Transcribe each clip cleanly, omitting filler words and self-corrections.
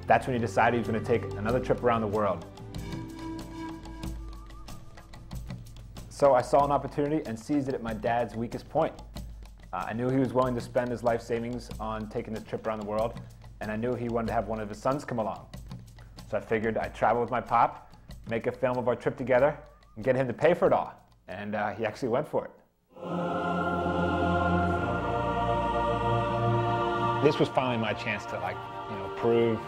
That's when he decided he was going to take another trip around the world. So I saw an opportunity and seized it at my dad's weakest point. I knew he was willing to spend his life savings on taking this trip around the world, and I knew he wanted to have one of his sons come along. So I figured I'd travel with my pop, make a film of our trip together, and get him to pay for it all. And he actually went for it. This was finally my chance to, prove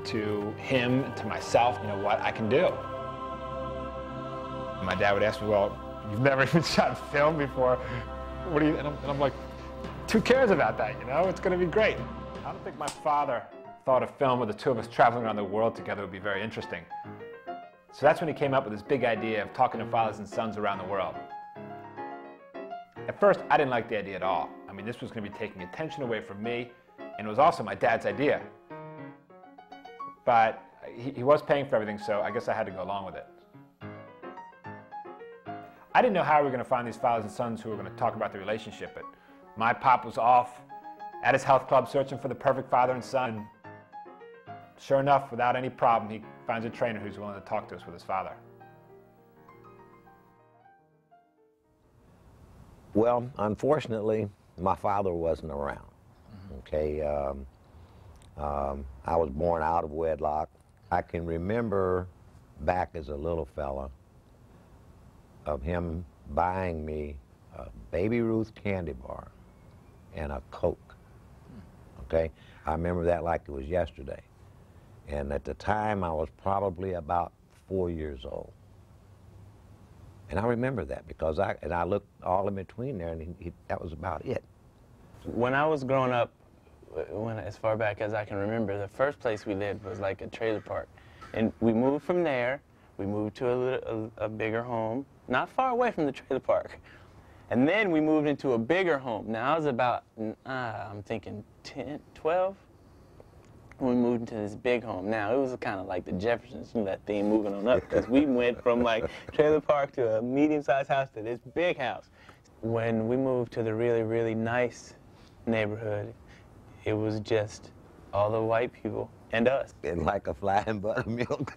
to him and to myself, what I can do. And my dad would ask me, well, you've never even shot film before. What do you, and I'm like, who cares about that, It's going to be great. I don't think my father thought a film with the two of us traveling around the world together would be very interesting. So that's when he came up with this big idea of talking to fathers and sons around the world. At first, I didn't like the idea at all. I mean, this was going to be taking attention away from me, and it was also my dad's idea. But he was paying for everything, so I guess I had to go along with it. I didn't know how we were going to find these fathers and sons who were going to talk about the relationship, but my pop was off at his health club searching for the perfect father and son. Sure enough, without any problem, he finds a trainer who's willing to talk to us with his father. Well, unfortunately, my father wasn't around. Okay, I was born out of wedlock. I can remember back as a little fella of him buying me a Baby Ruth candy bar and a Coke. Okay, I remember that like it was yesterday. And at the time, I was probably about 4 years old. And I remember that because I looked all in between there, and that was about it. When I was growing up, as far back as I can remember, the first place we lived was like a trailer park. And we moved from there, we moved to a bigger home, not far away from the trailer park. And then we moved into a bigger home. Now I was about, I'm thinking 10, 12, when we moved into this big home. Now it was kind of like the Jeffersons, that theme moving on up, because we went from like trailer park to a medium-sized house to this big house. When we moved to the really, really nice neighborhood, it was just all the white people and us. And like a fly in buttermilk.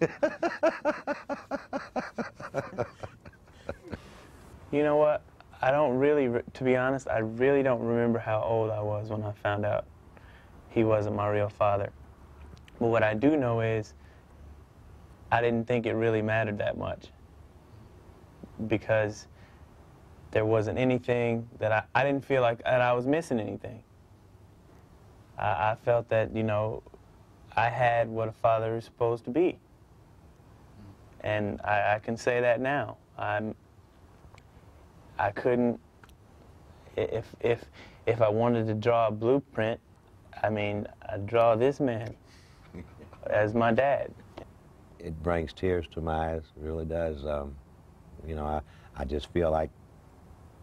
You know what? I don't really, to be honest, I really don't remember how old I was when I found out he wasn't my real father. But what I do know is I didn't think it really mattered that much, because there wasn't anything that I didn't feel like that I was missing anything. I felt that, I had what a father is supposed to be. And I can say that now. I couldn't, if I wanted to draw a blueprint, I'd draw this man as my dad. It brings tears to my eyes, it really does. I just feel like,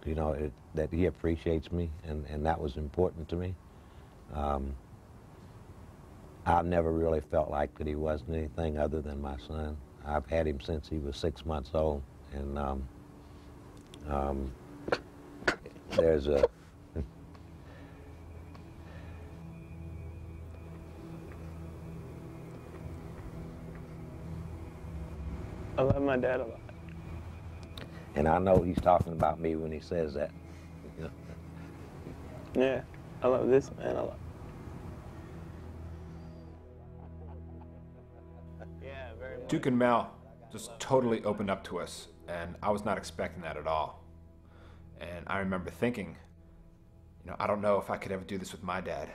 that he appreciates me, and that was important to me. I've never really felt like that he wasn't anything other than my son. I've had him since he was 6 months old, and there's a I love my dad a lot. And I know he's talking about me when he says that. Yeah, I love this man a lot. Yeah, very much. Duke and Mel just totally opened up to us, and I was not expecting that at all. And I remember thinking, I don't know if I could ever do this with my dad.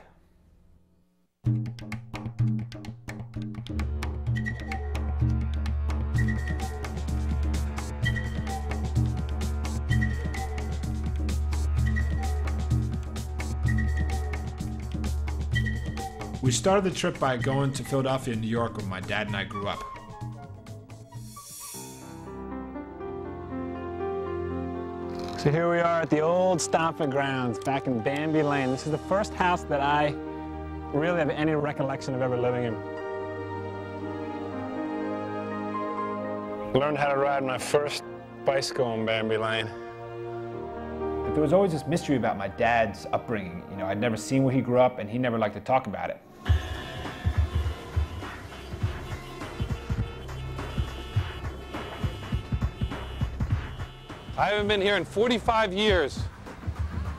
We started the trip by going to Philadelphia and New York, where my dad and I grew up. So here we are at the old stomping grounds back in Bambi Lane. This is the first house that I really have any recollection of ever living in. Learned how to ride my first bicycle on Bambi Lane. But there was always this mystery about my dad's upbringing. I'd never seen where he grew up, and he never liked to talk about it. I haven't been here in 45 years,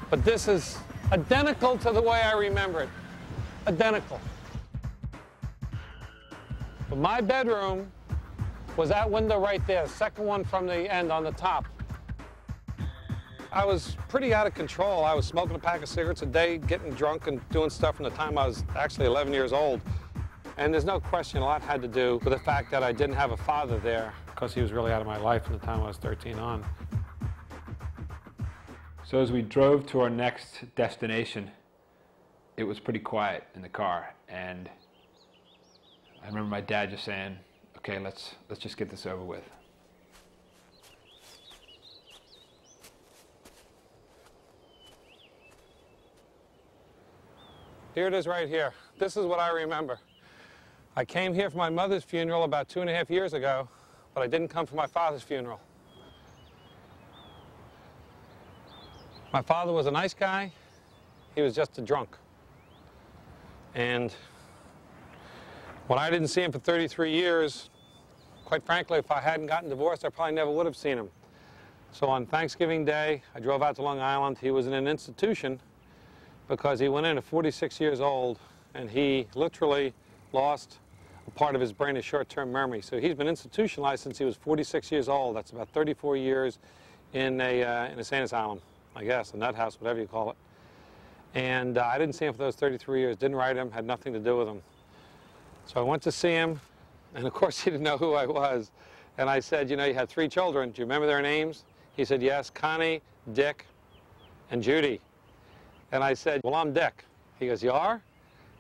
but this is identical to the way I remember it. Identical. But my bedroom was that window right there, second one from the end on the top. I was pretty out of control. I was smoking a pack of cigarettes a day, getting drunk and doing stuff from the time I was actually 11 years old. And there's no question a lot had to do with the fact that I didn't have a father there, because he was really out of my life from the time I was 13 on. So as we drove to our next destination, it was pretty quiet in the car, and I remember my dad just saying, okay, let's just get this over with. Here it is right here. This is what I remember. I came here for my mother's funeral about 2.5 years ago, but I didn't come for my father's funeral. My father was a nice guy. He was just a drunk. And when I didn't see him for 33 years, quite frankly, if I hadn't gotten divorced, I probably never would have seen him. So on Thanksgiving Day, I drove out to Long Island. He was in an institution because he went in at 46 years old, and he literally lost a part of his brain as short-term memory. So he's been institutionalized since he was 46 years old. That's about 34 years in a insane asylum, I guess, a nut house, whatever you call it. And I didn't see him for those 33 years, didn't write him, had nothing to do with him. So I went to see him, and of course he didn't know who I was. And I said, you know, you had 3 children. Do you remember their names? He said, yes, Connie, Dick, and Judy. And I said, well, I'm Dick. He goes, you are?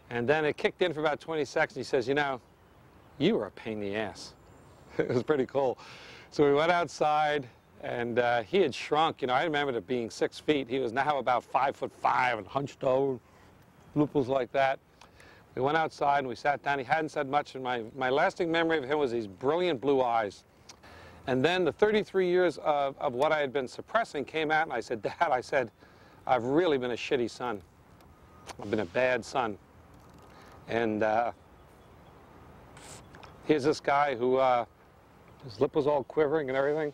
And then it kicked in for about 20 seconds. He says, you know, you were a pain in the ass. It was pretty cool. So we went outside, and he had shrunk. You know, I remember it being 6 feet. He was now about 5'5" and hunched over, loopholes like that. We went outside and we sat down. He hadn't said much, and my lasting memory of him was these brilliant blue eyes. And then the 33 years of what I had been suppressing came out, and I said, Dad, I said, I've really been a shitty son. I've been a bad son. And here's this guy who, his lip was all quivering and everything.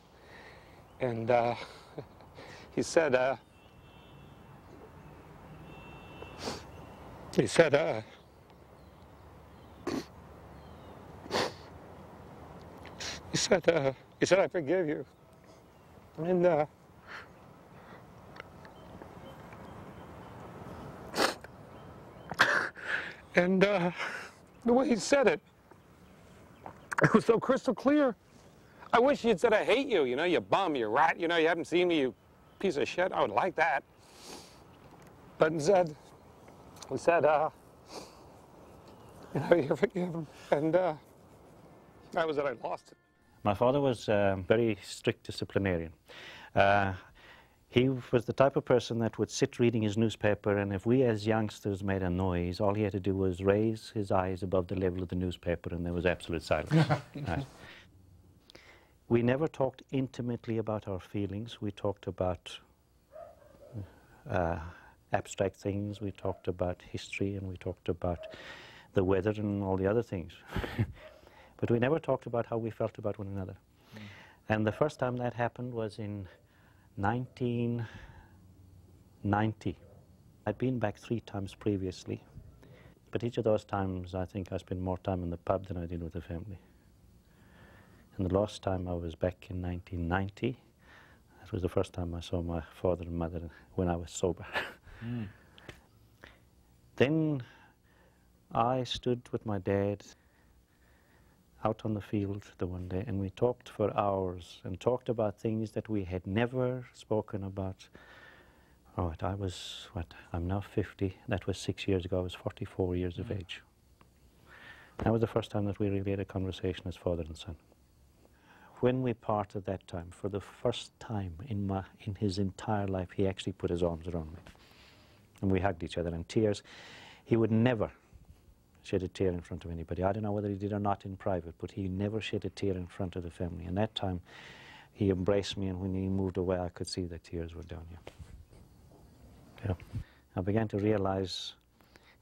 And he said, I forgive you. And the way he said it was so crystal clear. I wish he had said, I hate you, you know, you bum, you rat, you know, you haven't seen me, you piece of shit. I would like that. But instead, he said, you know, you forgive him. And that was it, I lost it. My father was a very strict disciplinarian. He was the type of person that would sit reading his newspaper, and if we as youngsters made a noise, all he had to do was raise his eyes above the level of the newspaper, and there was absolute silence. Right. We never talked intimately about our feelings. We talked about abstract things. We talked about history, and we talked about the weather and all the other things. But we never talked about how we felt about one another. And the first time that happened was in 1990. I'd been back 3 times previously, but each of those times I think I spent more time in the pub than I did with the family. And the last time I was back in 1990, that was the first time I saw my father and mother when I was sober. Then I stood with my dad out on the field the one day, and we talked for hours and talked about things that we had never spoken about. Oh, I was, I'm now 50. That was 6 years ago. I was 44 years of age. That was the first time that we really had a conversation as father and son. When we parted that time, for the first time in his entire life, he actually put his arms around me. And we hugged each other, and tears. He would never shed a tear in front of anybody. I don't know whether he did or not in private, but he never shed a tear in front of the family. And that time, he embraced me, and when he moved away, I could see the tears were down here. Yeah. I began to realize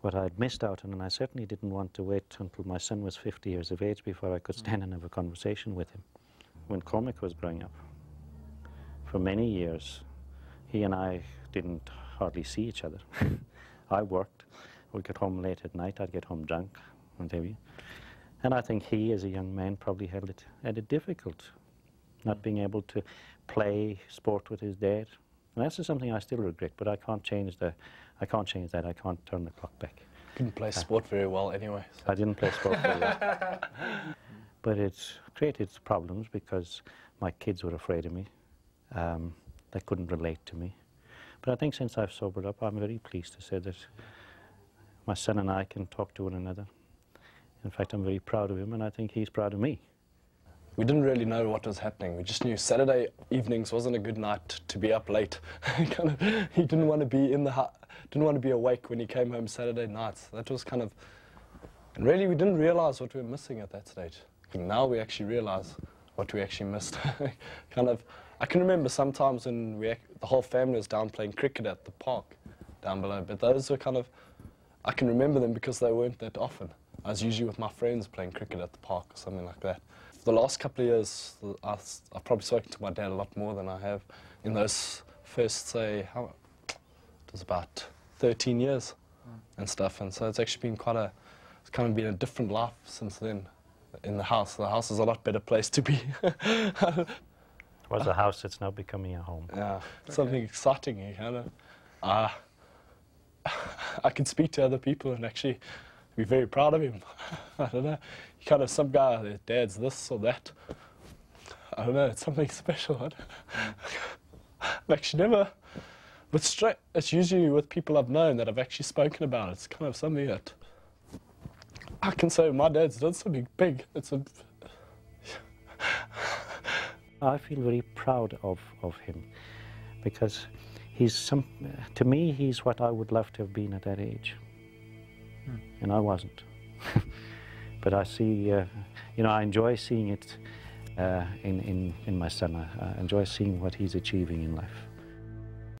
what I had missed out on, and I certainly didn't want to wait until my son was 50 years of age before I could stand and have a conversation with him. When Cormac was growing up, for many years, he and I didn't hardly see each other. I worked. We'd get home late at night. I'd get home drunk. And I think he, as a young man, probably had it difficult, not being able to play sport with his dad. And that's just something I still regret, but I can't change that. I can't turn the clock back. Couldn't play sport very well anyway. So. I didn't play sport very well. But it's created problems because my kids were afraid of me. They couldn't relate to me. But I think since I've sobered up, I'm very pleased to say that my son and I can talk to one another. In fact, I'm very proud of him, and I think he's proud of me. We didn't really know what was happening. We just knew Saturday evenings wasn't a good night to be up late. He didn't want to be didn't want to be awake when he came home Saturday nights. That was kind of, and really we didn't realize what we were missing at that stage. And now we actually realize what we actually missed. I can remember sometimes when the whole family was down playing cricket at the park down below, but those were I can remember them because they weren't that often. I was usually with my friends playing cricket at the park or something like that. For the last couple of years, I've probably spoken to my dad a lot more than I have in those first, say, it was about 13 years and stuff. And so it's actually been it's kind of been a different life since then in the house. The house is a lot better place to be. It was a house that's now becoming a home. Yeah, something exciting, I can speak to other people and actually be very proud of him. I don't know. Some guy, their dad's this or that. I don't know, it's something special. I've actually never, it's usually with people I've known that I've actually spoken about. It's kind of something that I can say my dad's done something big. I feel very proud of him because to me, he's what I would love to have been at that age. And I wasn't. But I see, I enjoy seeing it in my son. I enjoy seeing what he's achieving in life.